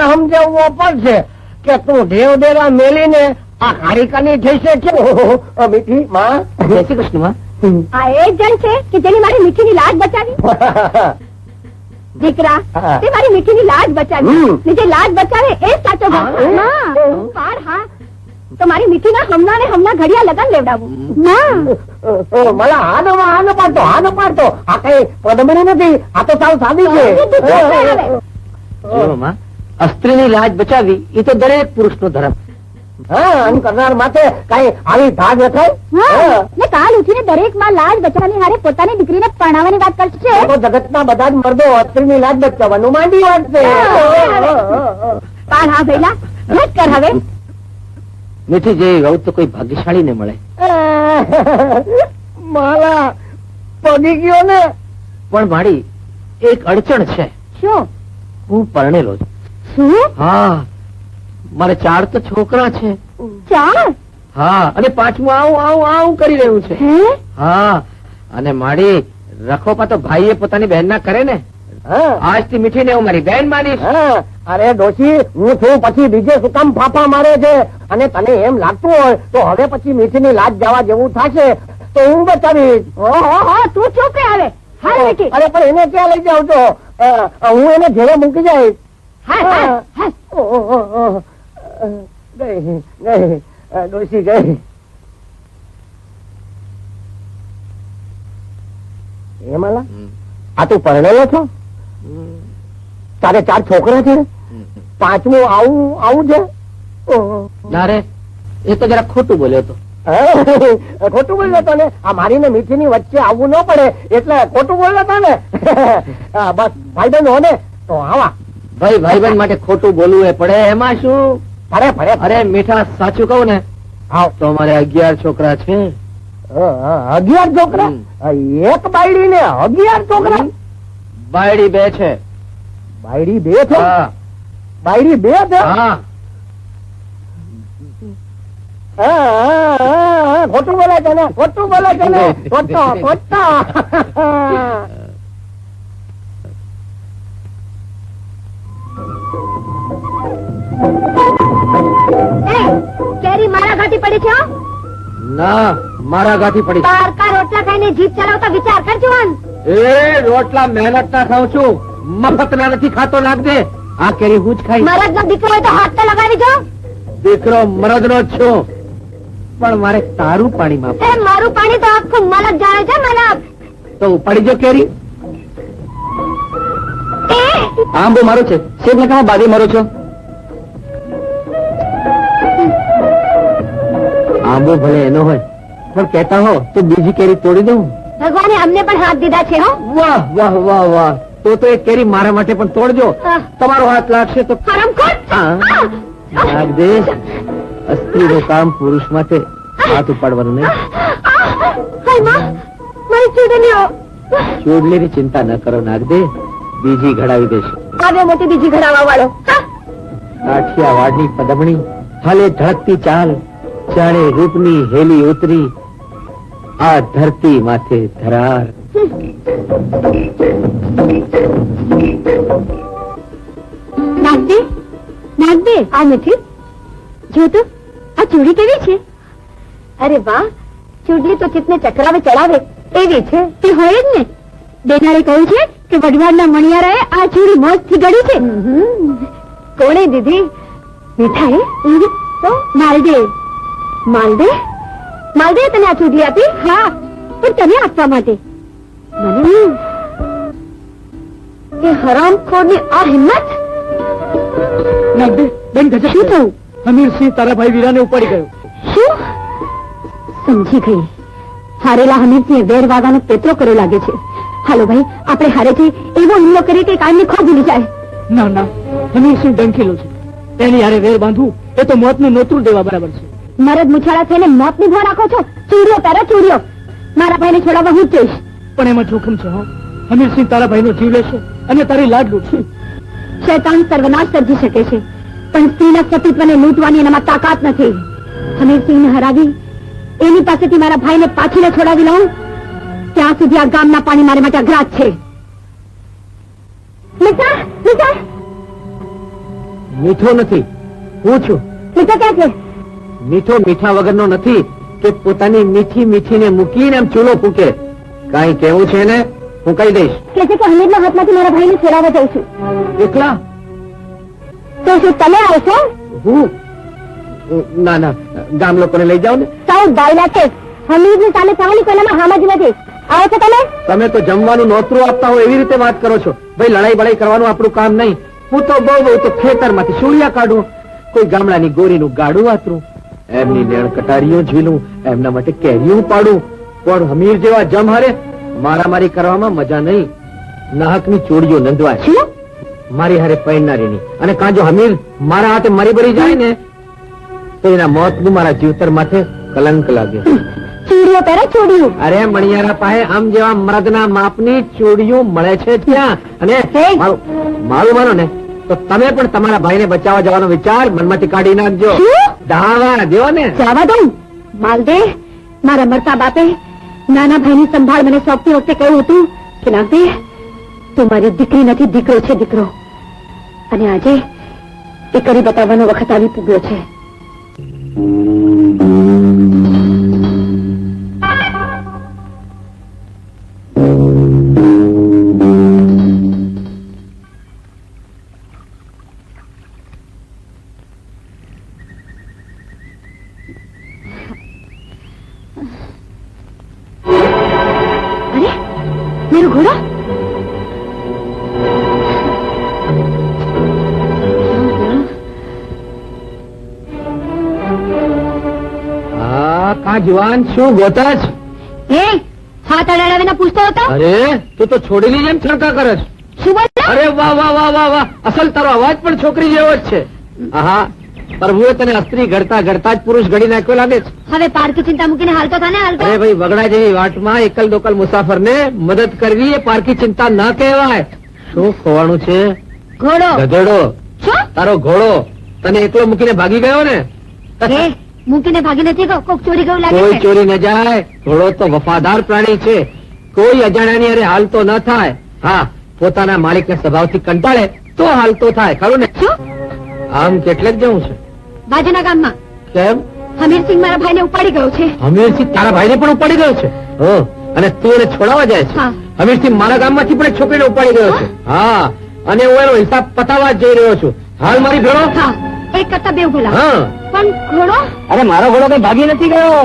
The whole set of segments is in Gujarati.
સમજાવવો પડશે કે તું ઢેવઢેરા મેલીને આ કારિકાની થઈ છે કે મીઠી માં. જય શ્રી કૃષ્ણ માં. આ એ જણ છે કે જેની મારી મીઠીની લાજ બચાવી. દીકરા, તે મારી મીઠીની લાજ બચાવી. જે લાજ બચાવે એ સાચો ભક્ત. પણ હા, તો મારી મીઠીના હમણાં ઘડિયા લગન લેવડાવું. मला હાનો પાડતો આ કઈ પદમણી નથી, આ તો સાવ સાદી છે. સ્ત્રીની લાજ બચાવી એ તો દરેક પુરુષ નો ધર્મ. આમ કરનાર માથે કઈ આવી ભાગ રખાય? કાલ ઉઠીને દરેક માં લાજ બચાવવાની હારે પોતાની દીકરીને પરણાવવાની વાત કરશે તો જગતના બધા જ મર્દો સ્ત્રીની લાજ બચાવવાનું માંડી વાંચશે. પણ હા ભૈલા ભેટ કર હવે. મીઠી જેવી વહુ તો કોઈ ભાગ્યશાળી ને મળે. મારા પડી ગયો ને. પણ મારી એક અડચણ છે. શું? હું પરણેલો છું. શું? હા, મારે 4 તો છોકરા છે. 4? હા, અને 5મું આવું કરી રહ્યું છે. હા, અને મારી રખોપા તો ભાઈએ પોતાની બહેન ના કરે ને. આજથી મીઠીને હું મારી બહેન માનીશ. અરે ડોશી, હું છું પછી બીજે શું કામ ફાફા મારે છે? અને તને એમ લાગતું હોય તો હવે પછી મીઠીની લાજ જવા જેવું થશે તો હું બચાવીશ. તું ચૂપ રે હવે. અરે પણ એને ક્યાં લઈ જાવ છો? હું એને જેવા મૂકી જાય. ગઈ ડોશી ગઈ. એમાં આ તું પરણેલો છો? તારે 4 છોકરા છે, 5મું આવું છે? ના રે, એ તો જરા ખોટું બોલ્યો તો. ખોટું બોલ્યો તો ને? આ મારી ને મીઠી ની વચ્ચે આવવું ન પડે એટલે ખોટું બોલ્યો તો ને. બસ ભાઈબંધ હો ને તો આવા. ભાઈબંધ માટે ખોટું બોલવું એ પડે, એમાં શું? અરે મીઠા, સાચું કહું ને તો અમારે 11 છોકરા છે. 11 છોકરા? એક બાયડી ને 11 છોકરા? બાયડી 2 છે. બાયડી 2 છે? બાયડી 2 છે? ખોટું બોલે છે ને, ખોટું બોલે છે ને, ખોટો. કેરી મારા ઘાટી પડી છે? ના, મારા ગાથી પડી. તારકા રોટલા ખાઈને જીભ ચલાવતા વિચાર કરજો. એ રોટલા મહેનત ના ખાઉં છું, મફત ના નથી ખાતો. નાખ દે આ કેરી હું જ ખાઈ. મરદ નો દીકરો હોય તો હાથ તો લગાવી જો. દીકરો મરદ નો જ છું, પણ મારે તારું પાણી માં. મારું પાણી તો આખું મલક જાણે છે. મલક તો ઉપાડી જો કેરી. આંબો મારો છે, શેર લગાવો, બાદી મારો છો. આંબો ભલે એનો હોય, પણ કહેતા હો તો બીજી કેરી તોડી દઉં. ભગવાને અમને પણ હાથ દીધા છે. હો, વાહ વાહ વાહ વાહ. તો એક કેરી મારા માટે પણ તોડજો. તમારો હાથ લાગશે તો નાખ દે. સ્ત્રીનું કામ પુરુષ માટે હાથ ઉપાડવાનું નહીં. ચોડલીની ચિંતા ન કરો, નાખ દે, બીજી ઘડાવી દેશે. આવ્યો મોટી બીજી ઘડાવા વાળો. કાઠિયાવાડની પદમણી હાલે ધડકતી ચાલ, જાણે રૂપની હેલી ઉતરી આ ધરતી માથે ધરાર. નાખ દે આ મીઠી. જો તો આ ચૂડી કેવી છે? અરે વાહ, ચૂડલી તો ચિત્તને ચકરાવે ચડાવે એવી છે. તે હોય જ ને. બેનારે કહ્યું છે કે વઢવાડના મણિયારાએ આ ચૂડી મોજ થી ગળી છે. કોણે દીધી? મીઠાઈ તો માલદે. માલદે તને આ ચૂડલી આપી? હા, પણ તને આપવા માટે. મને એ હરામખોરની આ હિંમત. શું થયું? હમીરસિંહ તારા ભાઈ વીરાને ઉપાડી ગયો. શું? સમજી ગઈ. હારેલા હમીરસિંહે વેર વાગવાનો પેતરો કર્યો લાગે છે. હાલો ભાઈ, આપણે હારે છે એવો હુમલો કરી કે કાયમની ખો ભૂલી જાય. ના, હમીરસિંહ ડંખેલો છે, તેની હારે વેર બાંધવું એ તો મોતનું નોતરું દેવા બરાબર છે. મરદ મુછાળા થઈને મોત ની ભો રાખો છો. ચૂડીઓ પહેરો, ચૂડીઓ. મારા ભાઈને છોડાવવા હું જ જઈશ. પણ એમાં જોખમ છે. હમીરસિંહ તારા ભાઈનો જીવ લેશે અને તારી લાડ લૂટશે. શૈતાન સર્વનાશ સર્જી શકે છે, પણ સ્ત્રીના સતીત્વને લૂંટવાની એનામાં તાકાત નથી. હમીરસિંહને હરાવી એની પાસેથી મારા ભાઈને પાછીને છોડાવી લઉં ત્યાં સુધી આ ગામના પાણી મારે માટે અઘરાજ છે. મીઠો નથી, હું છું. મીઠો ક્યાં છે? મીઠો મીઠા વગરનો નથી કે પોતાની મીઠી મીઠીને મૂકીને આમ ચૂલો ફૂકે. કાંઈ કેવું છે ને હું કહી દઈશ. કે છે કે હમીરના હાથમાંથી મારા ભાઈને છોડાવવા જઉં છું. એકલા? તો શું તમે આવશો? હું? ના ના, ગામ લોકોને લઈ જાઓ ને. સાવ બાયલા છે. હમીરની સામે થવાની કોઈનામાં હામ જ નથી. આવો છો તમે? તમે તો જમવાનું નોતરું આપતા હોય એવી રીતે વાત કરો છો. ભાઈ લડાઈ બડાઈ કરવાનું આપણું કામ નહીં. હું તો બહુ તો ખેતરમાંથી શૂળિયા કાઢું, કોઈ ગામડાની ગોરીનું ગાડું વાતરું, એમની નેણ કટારીઓ ઝીલું, એમના માટે કેરીઓ પાડું. પણ હમીર જેવા જમ હારે મારામારી કરવામાં મજા નહીં. નાહકની ચોરીઓ નંદવાય. શું? મારી હારે પૈનારીની. અને કાં જો હમીર મારા હાથે મરી ભરી જાય ને તો એના મોતનું મારા જીવતર માથે કલંક લાગે. ચૂડીઓ પહેરે ચૂડીઓ. અરે મણિયારા પાસે આમ જેવા મરદના માપની ચોડીઓ મળે છે ત્યાં. અને મારું માનો ને તો તમે પણ તમારા ભાઈને બચાવવા જવાનો વિચાર મનમાંથી કાઢી નાખજો. દાવા દેવો ને. જવા દઉં માલદે. મારા મરતા બાપે નાના ભાઈની સંભાળ મને સોંપતી વખતે કહ્યું હતું કે નાગદે તું મારી દીકરી નથી, દીકરો છે, દીકરો. અને આજે એ કરી બતાવવાનો વખત આવી પૂગ્યો છે. અરે મેરો ઘોડો. કાં જુવાન શું ગોતા છે? એ હાથ અડાડાવીને પૂછતો હતો. અરે તું તો છોડીની જેમ છણકા કરે છે. શું બોલ્યો? અરે વાહ વાહ વાહ વાહ વાહ, અસલ તારો અવાજ પણ છોકરી જેવો જ છે. આહા, પ્રભુએ તને અસ્ત્રી ઘડતા ઘડતા જ પુરુષ ઘડી નાખ્યો લાગે છે. હવે પારકી ચિંતા મૂકીને હાલતો થાને હાલતો. અરે ભાઈ, વગડા જેવી વાટમાં એકલ દોકલ મુસાફરને મદદ કરવી એ પારકી ચિંતા ન કહેવાય. શું ખોવાનું છે? ઘોડો. ગધેડો. શું? તારો ઘોડો તને એકલો મૂકીને ભાગી ગયો ને? એ મૂકીને ભાગી નથી ગયો, કોક ચોરી ગયું લાગે કોઈ છે. ચોરી ન જાય. ઘોડો તો વફાદાર પ્રાણી છે, કોઈ અજાણ્યાની અરે હાલતો ન થાય. હા, પોતાના માલિકના સ્વભાવથી કંટાળે તો હાલતો થાય, ખરું ને? શું? આમ કેટલેક જવું છે. બાજુના ગામમાં કેમ? હમીરસિંહ મારા ભાઈને ઉપાડી ગયો છે. હમીરસિંહ તારા ભાઈને પણ ઉપાડી ગયો છે? હો, અને તું એને છોડાવવા જાય છે? હા. હમીરસિંહ મારા ગામમાંથી પણ એક છોકરીને ઉપાડી ગયો છે. હા, અને હું એનો હિસાબ પતાવવા જ જઈ રહ્યો છું. હાલ મારી ભેળો. હા, એક કરતા બે ભૂલા. હા. પણ ઘોડો. અરે મારો ઘોડો કઈ ભાગી નથી ગયો.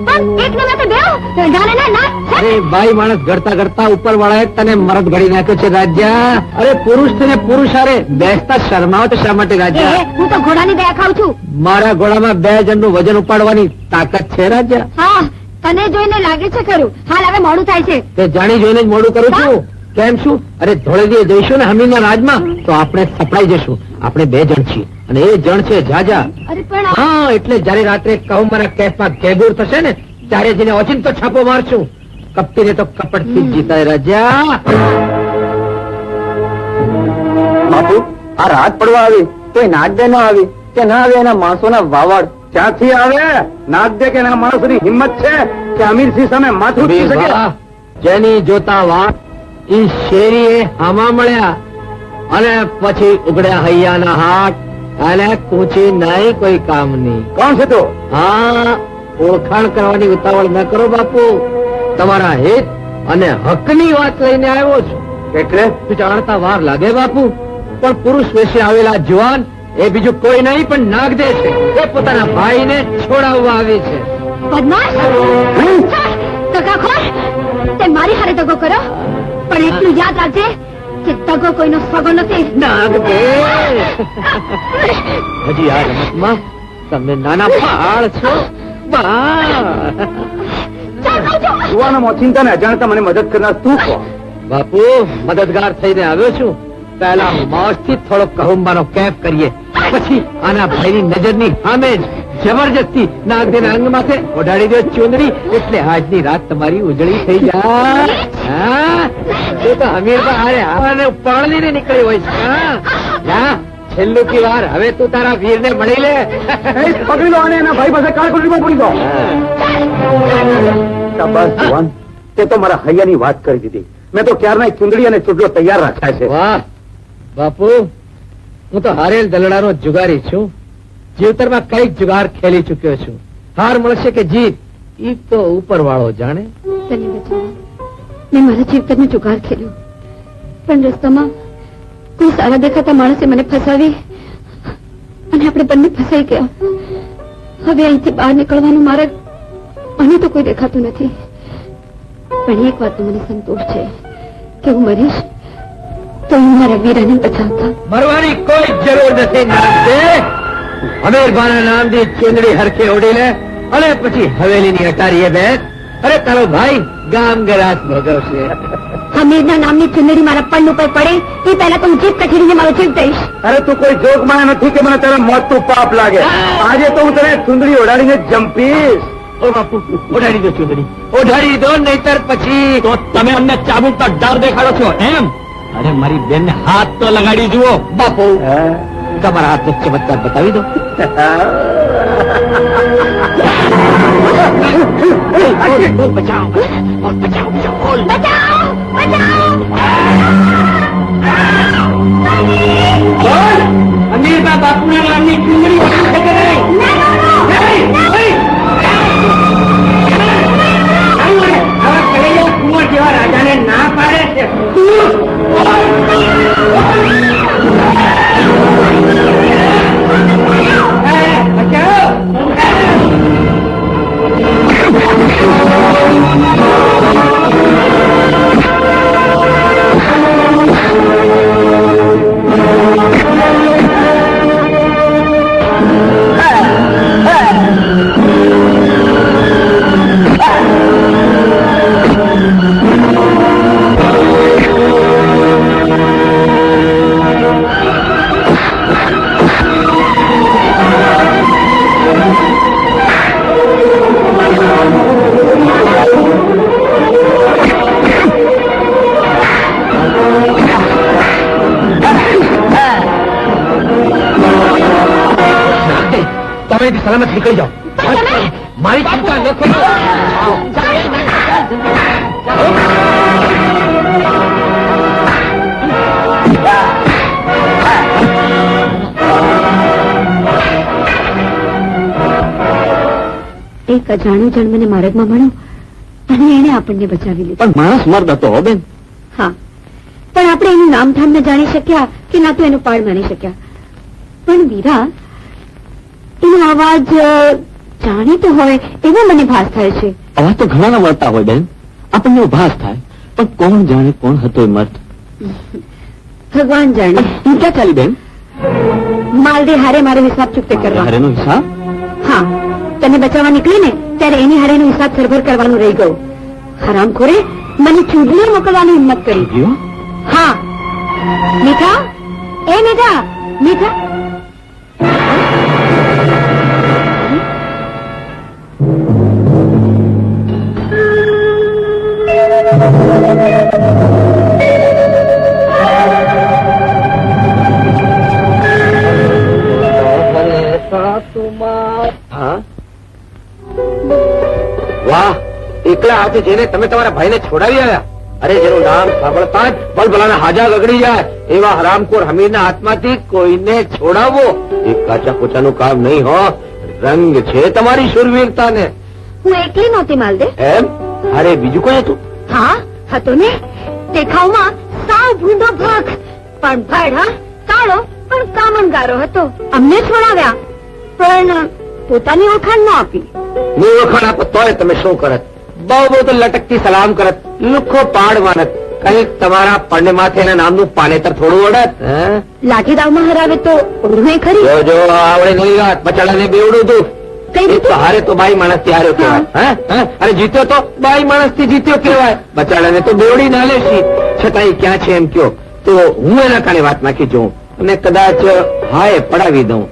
પણ એક નવા તો બેહો. ના ના ના. અરે ભાઈ, માણસ ઘડતા ઘડતા ઉપર વાળાએ તને મરદ ઘડી નાખ્યો છે રાજા. અરે પુરુષ ને પુરુષ હારે બેસતા શરમાવો તો શા માટે રાજા? હું તો ઘોડાની દયા ખાઉં છું. મારા ઘોડામાં 2 જણનું વજન ઉપાડવાની તાકાત છે રાજા. હા, તને જોઈને લાગે છે ખરું. હાલ હવે મોડું થાય છે. તે જાણી જોઈને જ મોડું કરું છું. કેમ શું? અરે ધોળેદીએ જઈશું ને હમીરના રાજમાં તો આપણે સપડાઈ જશું. આપણે 2 જણ છીએ અને એ જણ છે જાજા. અરે પણ હા, એટલે જયારે રાત્રે કહું મારા કેફમાં કેબૂર થશે ને ત્યારે જેને ઓચિંતો છાપો મારશું. કપટીને તો કપટથી જ જીતાય રાજા. બાપુ, આ રાત પડવા આવી તો એ નાગ દે ન આવી કે ના આવે એના માણસોના વાવડ ક્યાંથી આવે? નાગ દે કે એના માણસોની હિંમત છે કે અમીરસિંહ સામે માથું ઉઠી શકે? વાહ, જેની જોતા વાત ઈ શેરીએ હામા મળ્યા અને પછી ઉગડ્યા હૈયાના હાથ અને કૂચી નહીં કોઈ કામની. કોણ છે તો? હા, ઓળખાણ કરવાની ઉતાવળ ન કરો બાપુ. તમારા હિત અને હકની વાત લઈને આવ્યો છું. એટલે જાણતા વાર લાગે બાપુ, પણ પુરુષ વેશે આવેલા જુવાન એ બીજું કોઈ નહીં પણ નાગદે છે. એ પોતાના ભાઈને છોડાવવા આવી છે. બદમાશ. દગાખોર. તે મારી હારે દગો કર્યો, પણ એટલું યાદ રાખજે કે દગો કોઈનો સગો નથી. નાગદે, હજી આ રમતમાં તમે નાના બાળ છો. યુવાનોમાં ચિંતા ને અજાણતા મને મદદ કરનાર તું કોણ? બાપુ, મદદગાર થઈને આવ્યો છું. પહેલા મોજથી થોડો કહુંબાનો કેફ કરીએ, પછી આના ભાઈની નજરની સામે જ જબરજસ્તી નાગદેના અંગ માથે ઓઢાડી દો ચૂંદડી, એટલે આજની રાત તમારી ઉજળી થઈ જાય. હા, તું તો અમીર પરણીને નીકળી હોય છે. હા, જા, છેલ્લું કી વાર હવે તું તારા વીરને મળી લે. પકડી લો અને એના ભાઈ પાસે કાળકુટીમાં પડી દો. શાબાશ જુવાન, તે તો મારા હૈયાની વાત કરી દીધી. મેં તો ક્યારના ચુંદડી અને ચૂડલો તૈયાર રાખ્યા છે. વાહ બાપુ, હું તો હારેલ દલડાનો જુગારી છું. જીવતરમાં કઈક જુગાર ખેલી ચૂક્યો છું. હાર મળશે કે જીત ઈ તો ઉપરવાળો જાણે. તને બચાવો. મેં મારા જીવતરનો જુગાર ખેલ્યો, પણ રસ્તામાં કોઈ સારા દેખાતા માણસે મને ફસાવી અને આપણે બંને ફસાઈ ગયા. હવે અહીંથી બહાર નીકળવાનો માર્ગ મને તો કોઈ દેખાતું નથી. પણ એક વાતનો મને સંતોષ છે કે હું મરીશ તો હું મારા વીરાને બચાવતા. મરવાની કોઈ જરૂર નથી. નામદે અમીરભાના નામની ચૂંદડી હરખે ઓઢી લે અને પછી હવેલીની અટારીએ બેસ. અરે તારો ભાઈ ગામ ગરાસ ભોગવશે. હમીરના નામની ચુંદડી મારા પન્ન ઉપર પડે એ પહેલા તો હું જીભ કઠીને મારો જીવ દઈશ. અરે તું કોઈ જોગમાં નથી કે મને તારા મોત તું પાપ લાગે. આજે તો હું તને ચુંદડી ઓઢાડીને જંપીશ. ઓ બાપુ, ઓઢાડી દો ચૂંદડી, ઓઢાડી દો, નહીતર પછી તો તમે અમને ચાબુકનો ડર દેખાડો છો એમ? અરે મારી બેનને હાથ તો લગાડી જુઓ. બાપુ, તમારા હાથનો ચમત્કાર બતાવી દો. બચાવ, બચાવ, બોલ. બોલ, અમીરબા બાપુના નામની ચૂંદડી ઓઢી છે કે નહીં? કુંવર જેવા રાજાને ના પાડે છે. સલામત નીકળી જાઓ. મારી ચિંતા ન કરો. એક અજાણ્યો જણ મને માર્ગમાં મળ્યો અને એને આપણને બચાવી લીધું. પણ માણસ મર્દ હતો હો બેન. હા, પણ આપણે એનું નામ ધામ ન જાણી શક્યા કે ના તો એનો પાડ માની શક્યા. પણ વીરા, એનો અવાજ જાણીતો હોય એવો મને ભાસ થાય છે. અવાજ તો ઘણા મળતા હોય બેન, આપણને ભાસ થાય, પણ કોણ જાણે કોણ હતો એ મર્દ? ભગવાન જાણે. તું ક્યાં ચાલી બેન? માલદે હારે મારો હિસાબ ચૂકતે કરવા. હારેનો હિસાબ? હા, તને બચાવવા નીકળી ને ત્યારે એની હારેનો હિસાબ સરભર કરવાનું રહી ગયો. હરામખોરે મને ચૂંટણી મોકલવાની હિંમત કરી. હા, મીઠા, એ મીઠા, મીઠા. વાહ, એકલા હાથે જઈને તમે તમારા ભાઈને છોડાવી આવ્યા. અરે જેનું નામ સાંભળતા જ ભલભલાના હાજા ગગડી જાય એવા હરામખોર હમીરના હાથમાંથી કોઈને છોડાવવો એ કાચા પોચાનું કામ નહીં હો. રંગ છે તમારી શૂરવીરતાને. હું એકલી નહોતી માલદે. એમ? અરે બીજું કોઈ હતું? હા, હતો ને. દેખાવમાં સાવ ભૂંડો ભખ, પણ ભડ, હા, કાળો પણ કામણગારો હતો. અમને છોડાવ્યા, પણ પોતાની ઓળખાણ ન આપી. ની ઓળખાણ આપો તોય તમે શું કરત? બહુ બહુ તો લટકતી સલામ કરત, લુખો પાડ માનત. કઈક તમારા પડને માથે એના નામનું પાનેતર થોડું ઓળત. લાઠી દાવમાં હરાવે તો ઓળવે ખરી. જો આવડે નહીં વાત, બચાડાને બેવડું તું. કઈ રીતે? હારે તો બાઈ માણસ થી હાર્યો કહેવાય. અરે જીત્યો તો બાઈ માણસ થી જીત્યો કહેવાય. બચાડાને તો બેવડી ના લેશી. છતાંય ક્યાં છે એમ કયો તો હું એના કારણે વાત નાખી જોઉં અને કદાચ હાય પડાવી દઉં.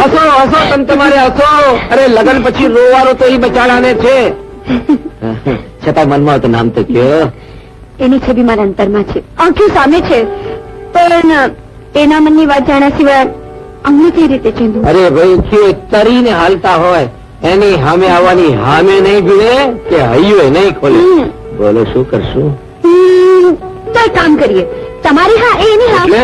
હસો હસો, તમે તમારે હસો. અરે લગન પછી રોવાનું તો એ બચાડાને છે. છતાં મનમાં તો નામ તો કયો. એની છબી મારા અંતરમાં છે, આંખો સામે છે, પણ એના મનની વાત જાણ્યા સિવાય અમને કઈ રીતે ચીંધું? અરે ભાઈ, કયો તરીને હાલતા હોય એની સામે આવવાની હામે નહીં ભીડે કે હૈયો નહીં ખોલે. બોલો શું કરશું? તો એક કામ કરીએ, તમારી હા એની હા. એટલે